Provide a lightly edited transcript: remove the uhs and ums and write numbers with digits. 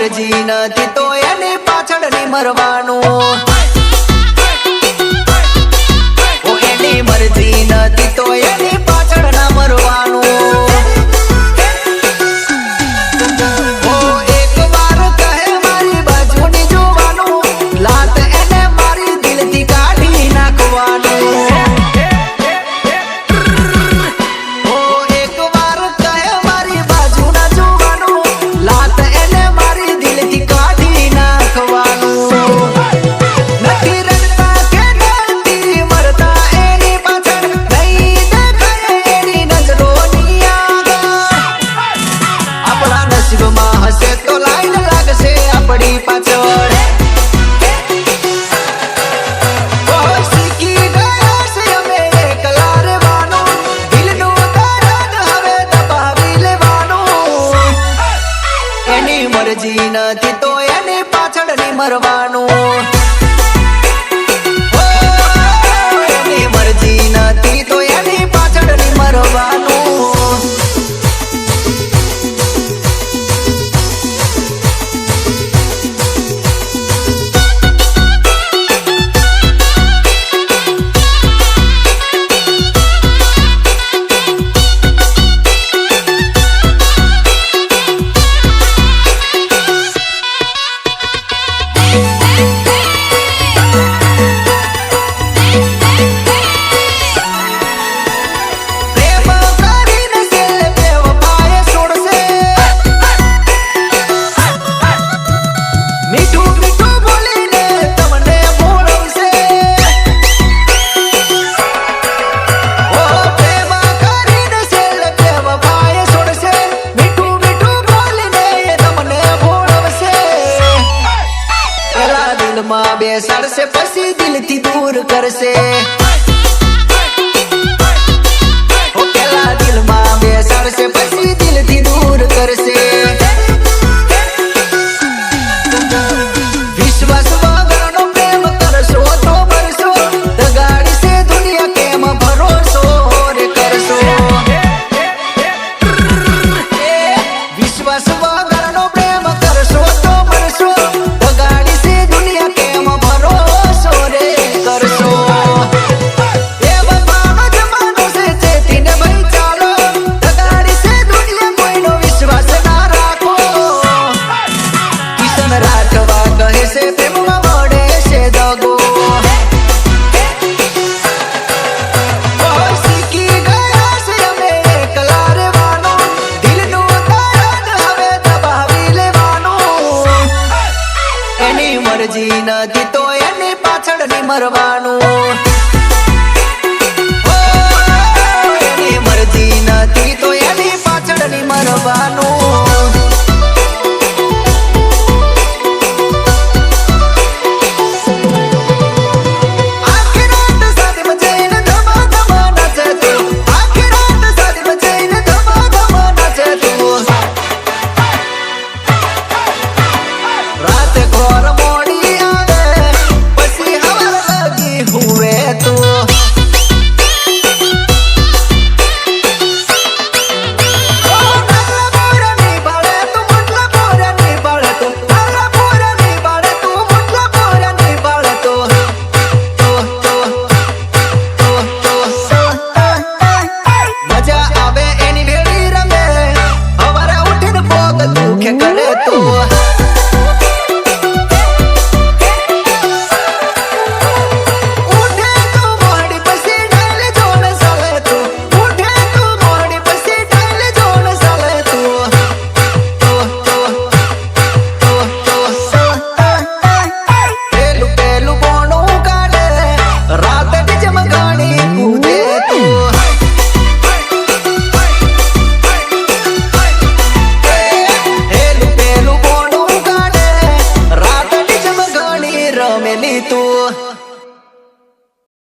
મરજી નથી તો એની પાછળ નહીં મરવાનું. એની મરજી નથી તો એની પાછળ ના મરવાનું. એક વાર કહે મારી બાજુની જોવાનું, લાત એને મારી દિલથી કાઢી નાખવાનું. એક વાર કહે મારી બાજુ ના જોવાનું, લાત એને મારી દિલથી કાઢી નાખવાનું. નથી રડતા કે નથી મરતા એની પાછળ, નહીં દેખાય એની નજરોની આગળ. આપણા નસીબમાં હશે તો લાઈન લાગશે આપણી પાછળ. શીખી ગયા છે અમે એકલા રહેવાનું, દિલનું દર્દ હવે દબાવી લેવાનું. એની મરજી નથી તો એની પાછળ નહીં મરવાનું. એની મરજી નથી તો એની પાછળ નહીં મરવાનું. બેસાડશે પછી દિલથી દૂર કરશે. પેલા દિલમાં બેસાડશે પછી દિલથી દૂર કરશે. વિશ્વાસ વગરનો પ્રેમ કરશો તો મરશો, દગાડશે દુનિયા કેમ ભરોસો રે કરશો. વિશ્વાસ વગરનો પ્રેમ કરશો તો મરશો, દગાડશે દુનિયા કેમ ભરોસો રે કરશો. એ બધાનો જમાનો છે ચેતીને ભાઈ ચાલો, દગાડશે દુનિયા કોઈનો વિશ્વાસ ના રાખો. કિશન રાઠવા કહે છે પ્રેમમાં મળે છે દગો. શીખી ગયા છે અમે એકલા રહેવાનું, દિલનું દર્દ હવે દબાવી લેવાનું. એની મરજી નથી તો એની પાછળ નહીં મરવાનું. એની મરજી નથી તો એની પાછળ નહીં મરવાનું.